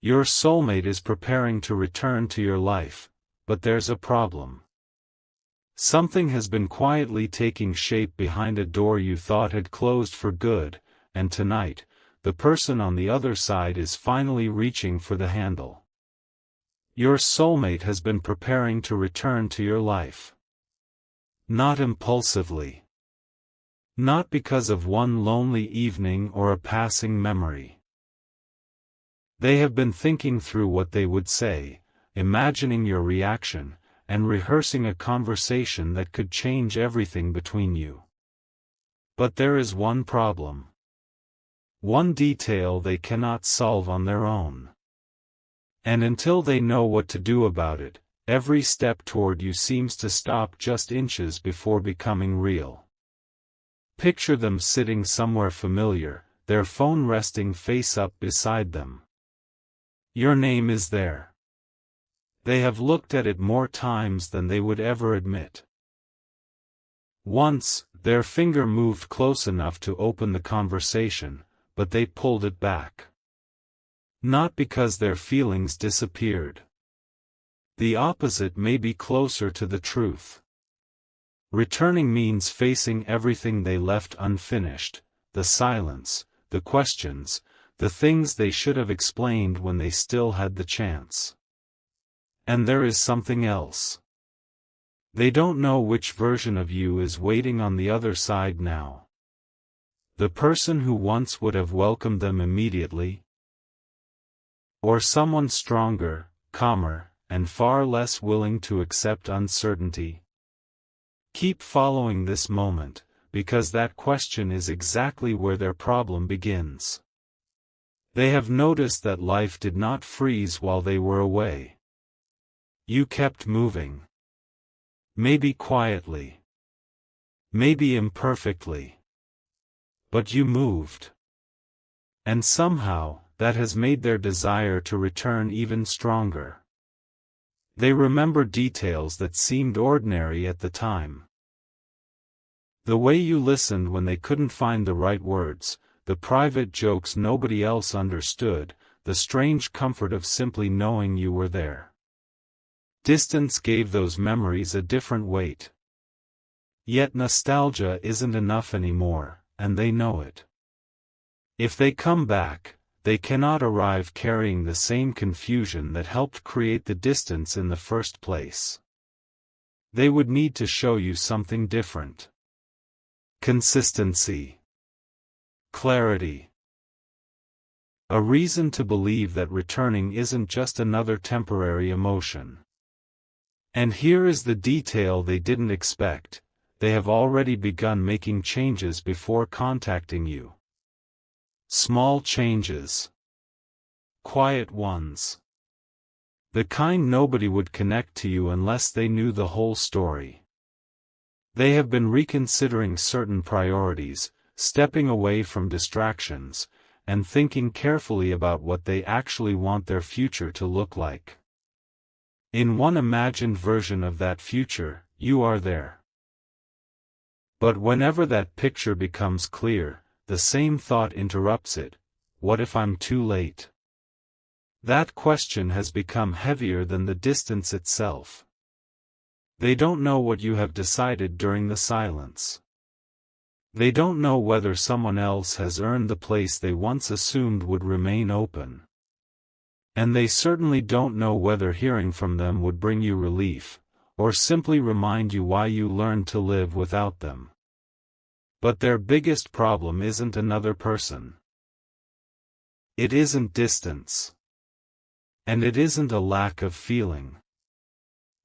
Your soulmate is preparing to return to your life, but there's a problem. Something has been quietly taking shape behind a door you thought had closed for good, and tonight, the person on the other side is finally reaching for the handle. Your soulmate has been preparing to return to your life. Not impulsively. Not because of one lonely evening or a passing memory. They have been thinking through what they would say, imagining your reaction, and rehearsing a conversation that could change everything between you. But there is one problem. One detail they cannot solve on their own. And until they know what to do about it, every step toward you seems to stop just inches before becoming real. Picture them sitting somewhere familiar, their phone resting face up beside them. Your name is there. They have looked at it more times than they would ever admit. Once, their finger moved close enough to open the conversation, but they pulled it back. Not because their feelings disappeared. The opposite may be closer to the truth. Returning means facing everything they left unfinished, the silence, the questions, the things they should have explained when they still had the chance. And there is something else. They don't know which version of you is waiting on the other side now. The person who once would have welcomed them immediately, or someone stronger, calmer, and far less willing to accept uncertainty. Keep following this moment, because that question is exactly where their problem begins. They have noticed that life did not freeze while they were away. You kept moving. Maybe quietly. Maybe imperfectly. But you moved. And somehow, that has made their desire to return even stronger. They remember details that seemed ordinary at the time. The way you listened when they couldn't find the right words, the private jokes nobody else understood, the strange comfort of simply knowing you were there. Distance gave those memories a different weight. Yet nostalgia isn't enough anymore, and they know it. If they come back, they cannot arrive carrying the same confusion that helped create the distance in the first place. They would need to show you something different. Consistency. Clarity. A reason to believe that returning isn't just another temporary emotion. And here is the detail they didn't expect: they have already begun making changes before contacting you. Small changes. Quiet ones. The kind nobody would connect to you unless they knew the whole story. They have been reconsidering certain priorities, stepping away from distractions, and thinking carefully about what they actually want their future to look like. In one imagined version of that future, you are there. But whenever that picture becomes clear, the same thought interrupts it: what if I'm too late? That question has become heavier than the distance itself. They don't know what you have decided during the silence. They don't know whether someone else has earned the place they once assumed would remain open. And they certainly don't know whether hearing from them would bring you relief, or simply remind you why you learned to live without them. But their biggest problem isn't another person. It isn't distance. And it isn't a lack of feeling.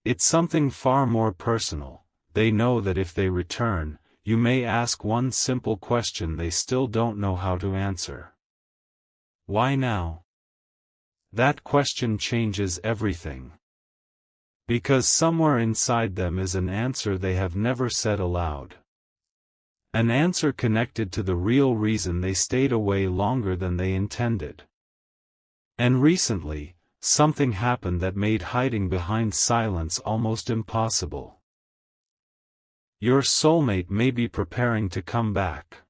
It's something far more personal. They know that if they return, you may ask one simple question they still don't know how to answer. Why now? That question changes everything. Because somewhere inside them is an answer they have never said aloud. An answer connected to the real reason they stayed away longer than they intended. And recently, something happened that made hiding behind silence almost impossible. Your soulmate may be preparing to come back.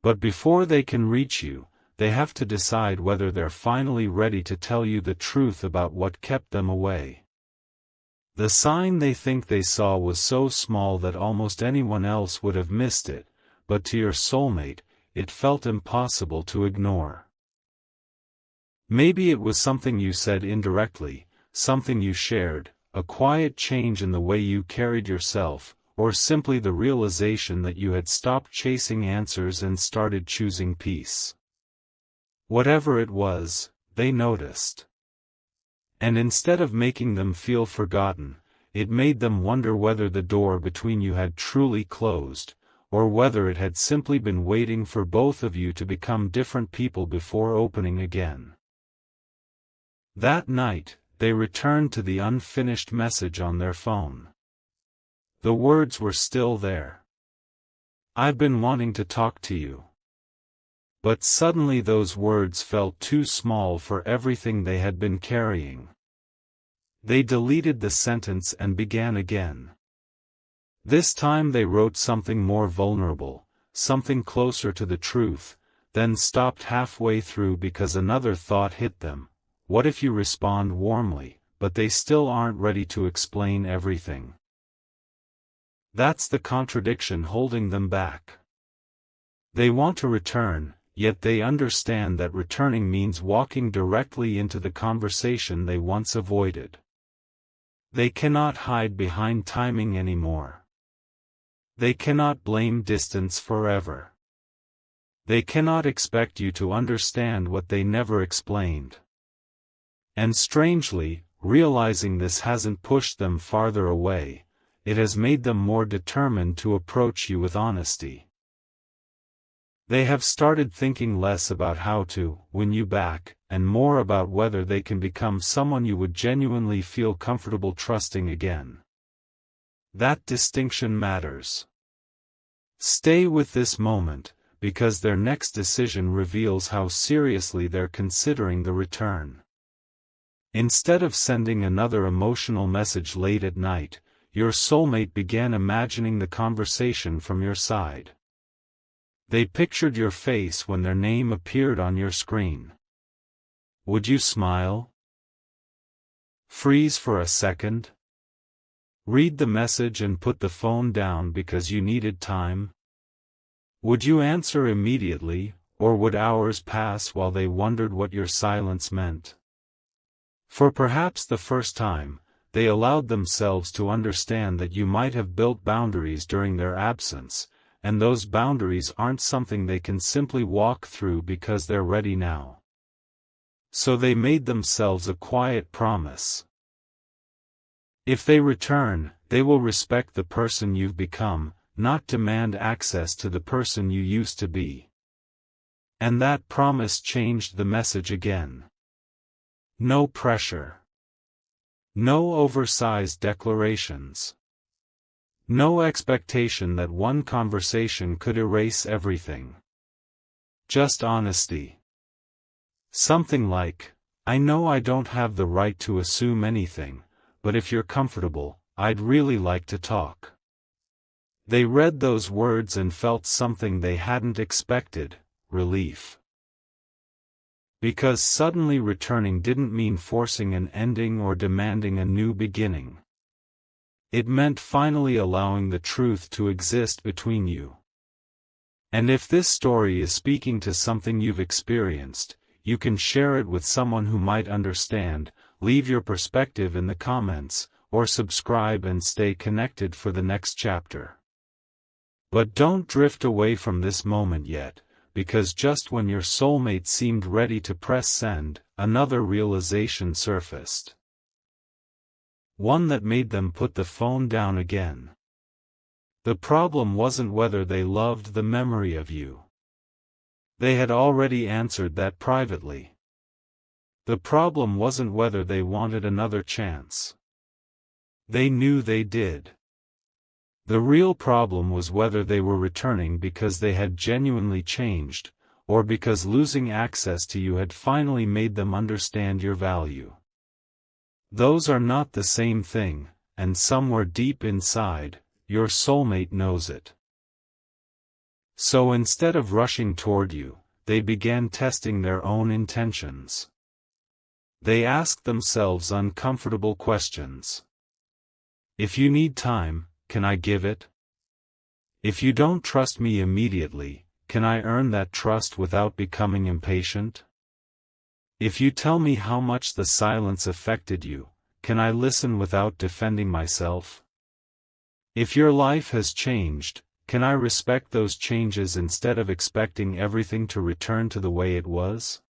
But before they can reach you, they have to decide whether they're finally ready to tell you the truth about what kept them away. The sign they think they saw was so small that almost anyone else would have missed it, but to your soulmate, it felt impossible to ignore. Maybe it was something you said indirectly, something you shared, a quiet change in the way you carried yourself, or simply the realization that you had stopped chasing answers and started choosing peace. Whatever it was, they noticed. And instead of making them feel forgotten, it made them wonder whether the door between you had truly closed, or whether it had simply been waiting for both of you to become different people before opening again. That night, they returned to the unfinished message on their phone. The words were still there. "I've been wanting to talk to you." But suddenly those words felt too small for everything they had been carrying. They deleted the sentence and began again. This time they wrote something more vulnerable, something closer to the truth, then stopped halfway through because another thought hit them. What if you respond warmly, but they still aren't ready to explain everything? That's the contradiction holding them back. They want to return, yet they understand that returning means walking directly into the conversation they once avoided. They cannot hide behind timing anymore. They cannot blame distance forever. They cannot expect you to understand what they never explained. And strangely, realizing this hasn't pushed them farther away, it has made them more determined to approach you with honesty. They have started thinking less about how to win you back, and more about whether they can become someone you would genuinely feel comfortable trusting again. That distinction matters. Stay with this moment, because their next decision reveals how seriously they're considering the return. Instead of sending another emotional message late at night, your soulmate began imagining the conversation from your side. They pictured your face when their name appeared on your screen. Would you smile? Freeze for a second? Read the message and put the phone down because you needed time? Would you answer immediately, or would hours pass while they wondered what your silence meant? For perhaps the first time, they allowed themselves to understand that you might have built boundaries during their absence, and those boundaries aren't something they can simply walk through because they're ready now. So they made themselves a quiet promise. If they return, they will respect the person you've become, not demand access to the person you used to be. And that promise changed the message again. No pressure. No oversized declarations. No expectation that one conversation could erase everything. Just honesty. Something like, "I know I don't have the right to assume anything, but if you're comfortable, I'd really like to talk." They read those words and felt something they hadn't expected: relief. Because suddenly returning didn't mean forcing an ending or demanding a new beginning. It meant finally allowing the truth to exist between you. And if this story is speaking to something you've experienced, you can share it with someone who might understand. Leave your perspective in the comments, or subscribe and stay connected for the next chapter. But don't drift away from this moment yet, because just when your soulmate seemed ready to press send, another realization surfaced. One that made them put the phone down again. The problem wasn't whether they loved the memory of you. They had already answered that privately. The problem wasn't whether they wanted another chance. They knew they did. The real problem was whether they were returning because they had genuinely changed, or because losing access to you had finally made them understand your value. Those are not the same thing, and somewhere deep inside, your soulmate knows it. So instead of rushing toward you, they began testing their own intentions. They asked themselves uncomfortable questions. If you need time, can I give it? If you don't trust me immediately, can I earn that trust without becoming impatient? If you tell me how much the silence affected you, can I listen without defending myself? If your life has changed, can I respect those changes instead of expecting everything to return to the way it was?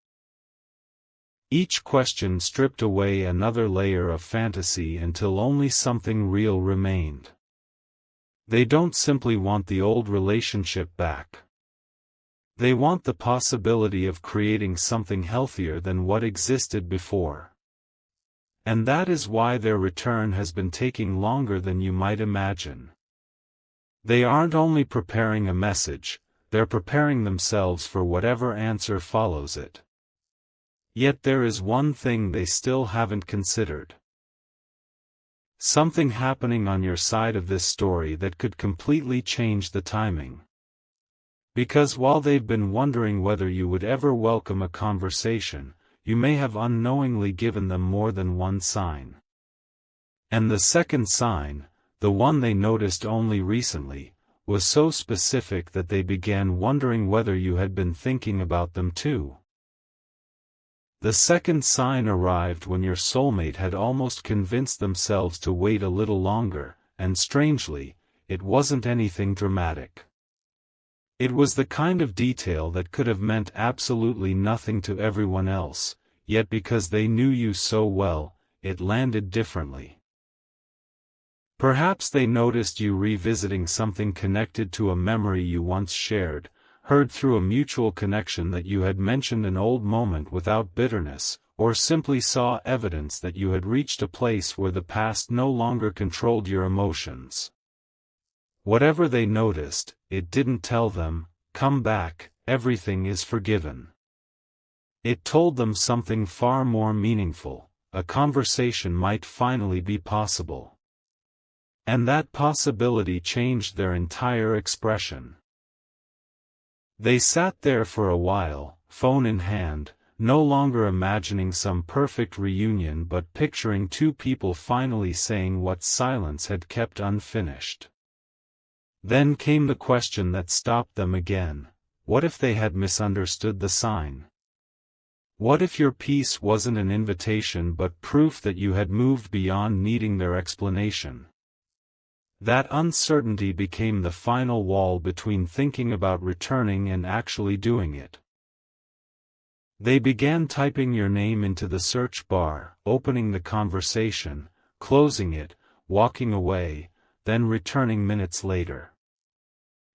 Each question stripped away another layer of fantasy until only something real remained. They don't simply want the old relationship back. They want the possibility of creating something healthier than what existed before. And that is why their return has been taking longer than you might imagine. They aren't only preparing a message, they're preparing themselves for whatever answer follows it. Yet there is one thing they still haven't considered. Something happening on your side of this story that could completely change the timing. Because while they've been wondering whether you would ever welcome a conversation, you may have unknowingly given them more than one sign. And the second sign, the one they noticed only recently, was so specific that they began wondering whether you had been thinking about them too. The second sign arrived when your soulmate had almost convinced themselves to wait a little longer, and strangely, it wasn't anything dramatic. It was the kind of detail that could have meant absolutely nothing to everyone else, yet because they knew you so well, it landed differently. Perhaps they noticed you revisiting something connected to a memory you once shared, heard through a mutual connection that you had mentioned an old moment without bitterness, or simply saw evidence that you had reached a place where the past no longer controlled your emotions. Whatever they noticed, it didn't tell them, "Come back, everything is forgiven." It told them something far more meaningful: a conversation might finally be possible. And that possibility changed their entire expression. They sat there for a while, phone in hand, no longer imagining some perfect reunion but picturing two people finally saying what silence had kept unfinished. Then came the question that stopped them again: what if they had misunderstood the sign? What if your peace wasn't an invitation but proof that you had moved beyond needing their explanation? That uncertainty became the final wall between thinking about returning and actually doing it. They began typing your name into the search bar, opening the conversation, closing it, walking away, then returning minutes later.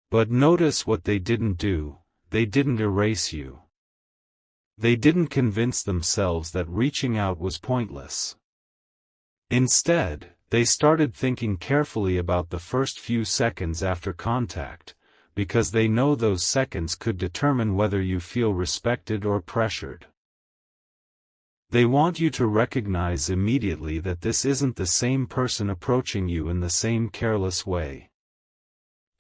But notice what they didn't do: they didn't erase you. They didn't convince themselves that reaching out was pointless. Instead, they started thinking carefully about the first few seconds after contact, because they know those seconds could determine whether you feel respected or pressured. They want you to recognize immediately that this isn't the same person approaching you in the same careless way.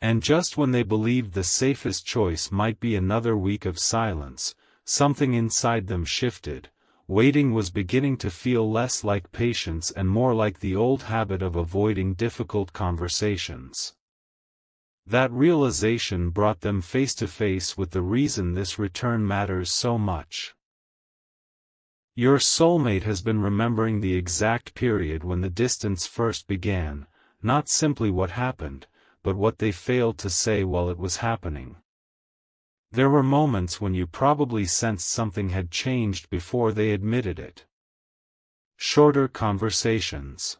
And just when they believed the safest choice might be another week of silence, something inside them shifted. Waiting was beginning to feel less like patience and more like the old habit of avoiding difficult conversations. That realization brought them face to face with the reason this return matters so much. Your soulmate has been remembering the exact period when the distance first began, not simply what happened, but what they failed to say while it was happening. There were moments when you probably sensed something had changed before they admitted it. Shorter conversations.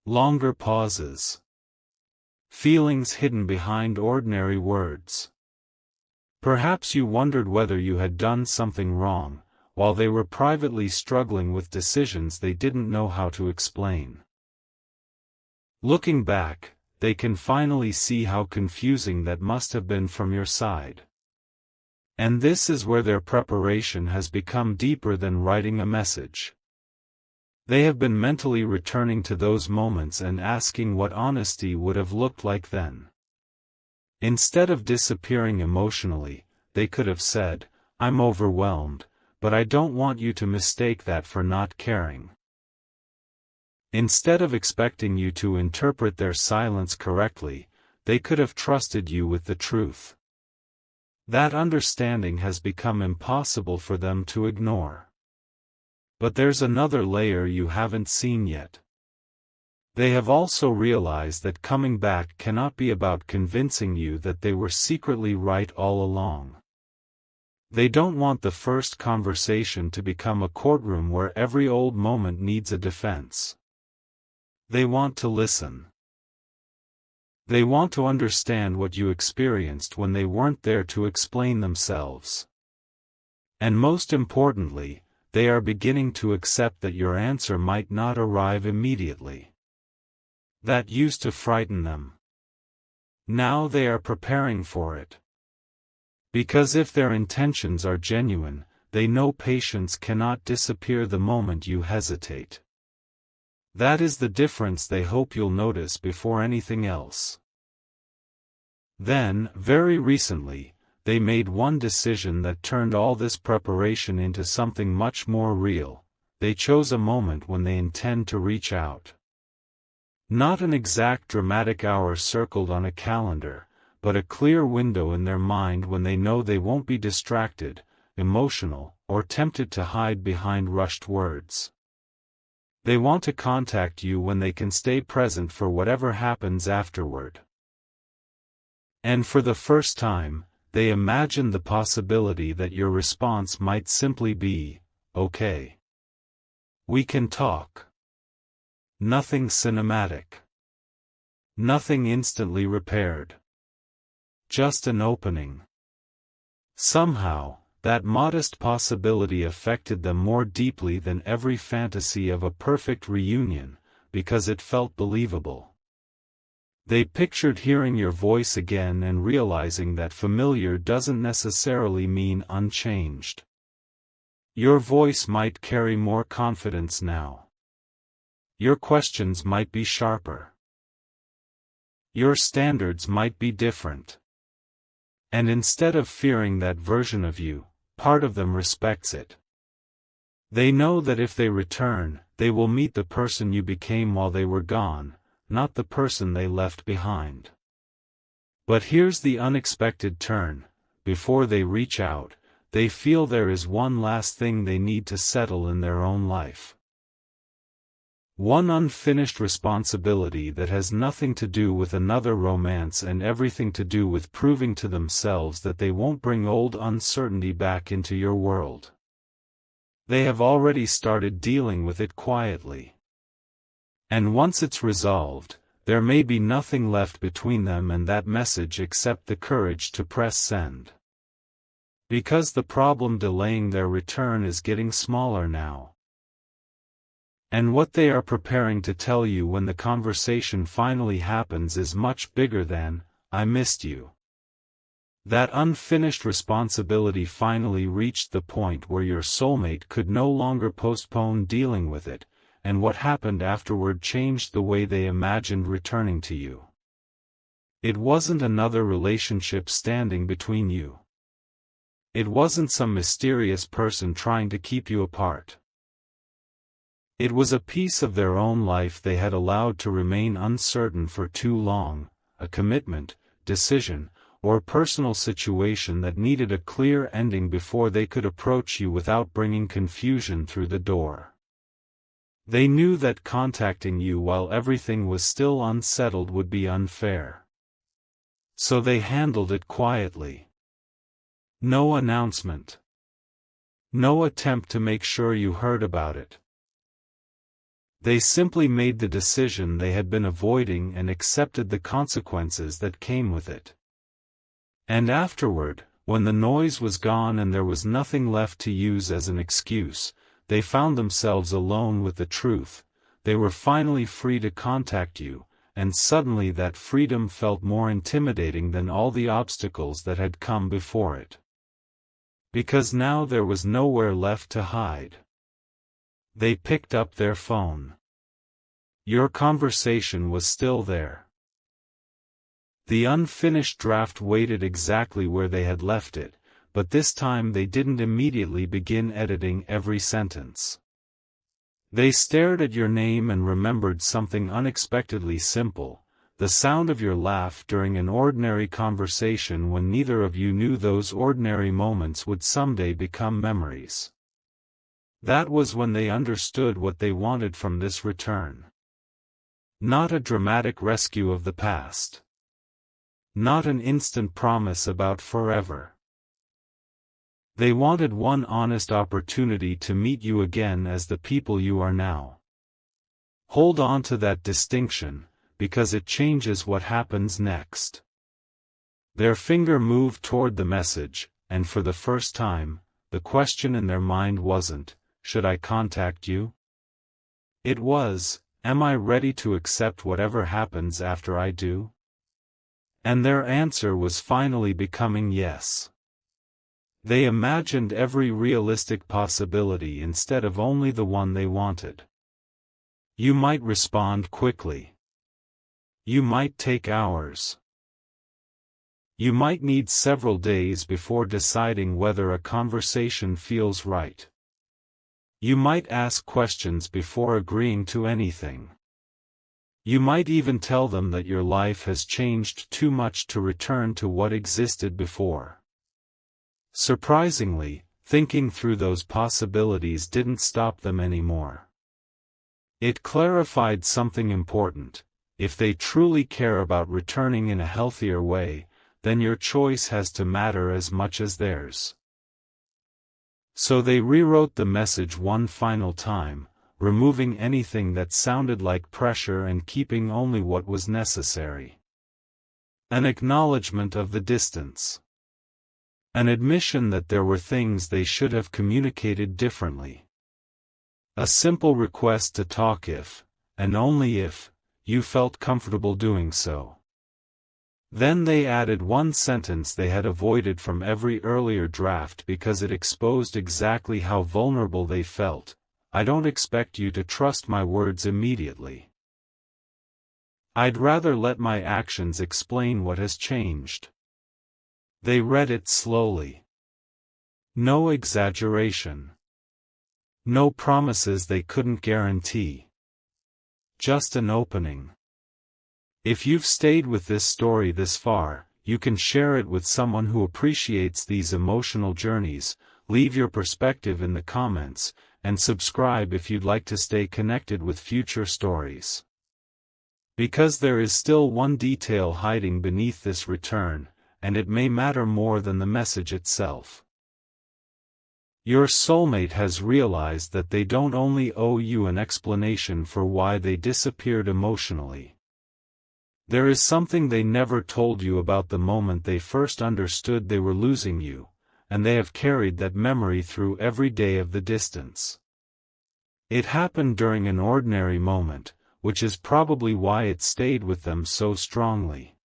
Longer pauses. Feelings hidden behind ordinary words. Perhaps you wondered whether you had done something wrong, while they were privately struggling with decisions they didn't know how to explain. Looking back, they can finally see how confusing that must have been from your side. And this is where their preparation has become deeper than writing a message. They have been mentally returning to those moments and asking what honesty would have looked like then. Instead of disappearing emotionally, they could have said, "I'm overwhelmed, but I don't want you to mistake that for not caring." Instead of expecting you to interpret their silence correctly, they could have trusted you with the truth. That understanding has become impossible for them to ignore. But there's another layer you haven't seen yet. They have also realized that coming back cannot be about convincing you that they were secretly right all along. They don't want the first conversation to become a courtroom where every old moment needs a defense. They want to listen. They want to understand what you experienced when they weren't there to explain themselves. And most importantly, they are beginning to accept that your answer might not arrive immediately. That used to frighten them. Now they are preparing for it. Because if their intentions are genuine, they know patience cannot disappear the moment you hesitate. That is the difference they hope you'll notice before anything else. Then, very recently, they made one decision that turned all this preparation into something much more real. They chose a moment when they intend to reach out. Not an exact dramatic hour circled on a calendar, but a clear window in their mind when they know they won't be distracted, emotional, or tempted to hide behind rushed words. They want to contact you when they can stay present for whatever happens afterward. And for the first time, they imagine the possibility that your response might simply be, "Okay. We can talk." Nothing cinematic. Nothing instantly repaired. Just an opening. Somehow, that modest possibility affected them more deeply than every fantasy of a perfect reunion, because it felt believable. They pictured hearing your voice again and realizing that familiar doesn't necessarily mean unchanged. Your voice might carry more confidence now. Your questions might be sharper. Your standards might be different. And instead of fearing that version of you, part of them respects it. They know that if they return, they will meet the person you became while they were gone, not the person they left behind. But here's the unexpected turn: before they reach out, they feel there is one last thing they need to settle in their own life. One unfinished responsibility that has nothing to do with another romance and everything to do with proving to themselves that they won't bring old uncertainty back into your world. They have already started dealing with it quietly. And once it's resolved, there may be nothing left between them and that message except the courage to press send. Because the problem delaying their return is getting smaller now. And what they are preparing to tell you when the conversation finally happens is much bigger than, "I missed you." That unfinished responsibility finally reached the point where your soulmate could no longer postpone dealing with it, and what happened afterward changed the way they imagined returning to you. It wasn't another relationship standing between you. It wasn't some mysterious person trying to keep you apart. It was a piece of their own life they had allowed to remain uncertain for too long, a commitment, decision, or personal situation that needed a clear ending before they could approach you without bringing confusion through the door. They knew that contacting you while everything was still unsettled would be unfair. So they handled it quietly. No announcement. No attempt to make sure you heard about it. They simply made the decision they had been avoiding and accepted the consequences that came with it. And afterward, when the noise was gone and there was nothing left to use as an excuse, they found themselves alone with the truth. They were finally free to contact you, and suddenly that freedom felt more intimidating than all the obstacles that had come before it. Because now there was nowhere left to hide. They picked up their phone. Your conversation was still there. The unfinished draft waited exactly where they had left it, but this time they didn't immediately begin editing every sentence. They stared at your name and remembered something unexpectedly simple: the sound of your laugh during an ordinary conversation when neither of you knew those ordinary moments would someday become memories. That was when they understood what they wanted from this return. Not a dramatic rescue of the past. Not an instant promise about forever. They wanted one honest opportunity to meet you again as the people you are now. Hold on to that distinction, because it changes what happens next. Their finger moved toward the message, and for the first time, the question in their mind wasn't, "Should I contact you?" It was, "Am I ready to accept whatever happens after I do?" And their answer was finally becoming yes. They imagined every realistic possibility instead of only the one they wanted. You might respond quickly. You might take hours. You might need several days before deciding whether a conversation feels right. You might ask questions before agreeing to anything. You might even tell them that your life has changed too much to return to what existed before. Surprisingly, thinking through those possibilities didn't stop them anymore. It clarified something important: if they truly care about returning in a healthier way, then your choice has to matter as much as theirs. So they rewrote the message one final time, removing anything that sounded like pressure and keeping only what was necessary. An acknowledgement of the distance. An admission that there were things they should have communicated differently. A simple request to talk if, and only if, you felt comfortable doing so. Then they added one sentence they had avoided from every earlier draft because it exposed exactly how vulnerable they felt: "I don't expect you to trust my words immediately. I'd rather let my actions explain what has changed." They read it slowly. No exaggeration. No promises they couldn't guarantee. Just an opening. If you've stayed with this story this far, you can share it with someone who appreciates these emotional journeys. Leave your perspective in the comments, and subscribe if you'd like to stay connected with future stories. Because there is still one detail hiding beneath this return, and it may matter more than the message itself. Your soulmate has realized that they don't only owe you an explanation for why they disappeared emotionally. There is something they never told you about the moment they first understood they were losing you, and they have carried that memory through every day of the distance. It happened during an ordinary moment, which is probably why it stayed with them so strongly.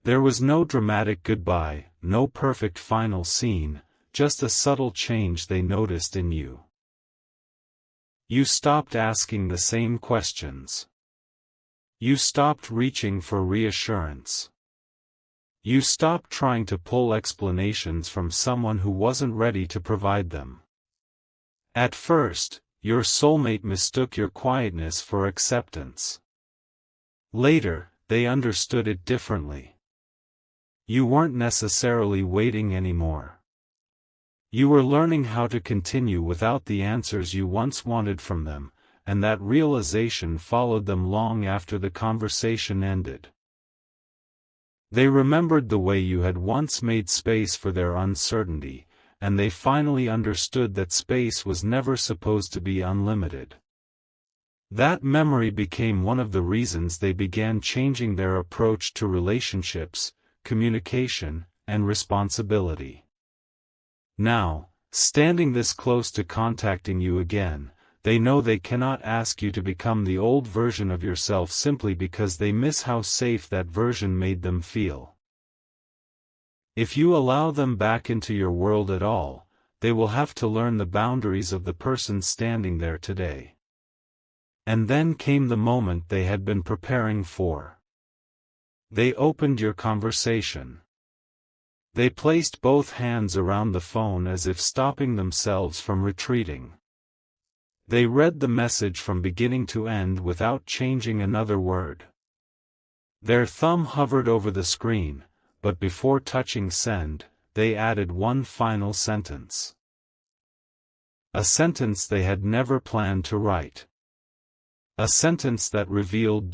There was no dramatic goodbye, no perfect final scene, just a subtle change they noticed in you. You stopped asking the same questions. You stopped reaching for reassurance. You stopped trying to pull explanations from someone who wasn't ready to provide them. At first, your soulmate mistook your quietness for acceptance. Later, they understood it differently. You weren't necessarily waiting anymore. You were learning how to continue without the answers you once wanted from them, and that realization followed them long after the conversation ended. They remembered the way you had once made space for their uncertainty, and they finally understood that space was never supposed to be unlimited. That memory became one of the reasons they began changing their approach to relationships, communication, and responsibility. Now, standing this close to contacting you again, they know they cannot ask you to become the old version of yourself simply because they miss how safe that version made them feel. If you allow them back into your world at all, they will have to learn the boundaries of the person standing there today. And then came the moment they had been preparing for. They opened your conversation. They placed both hands around the phone as if stopping themselves from retreating. They read the message from beginning to end without changing another word. Their thumb hovered over the screen, but before touching send, they added one final sentence. A sentence they had never planned to write. A sentence that revealed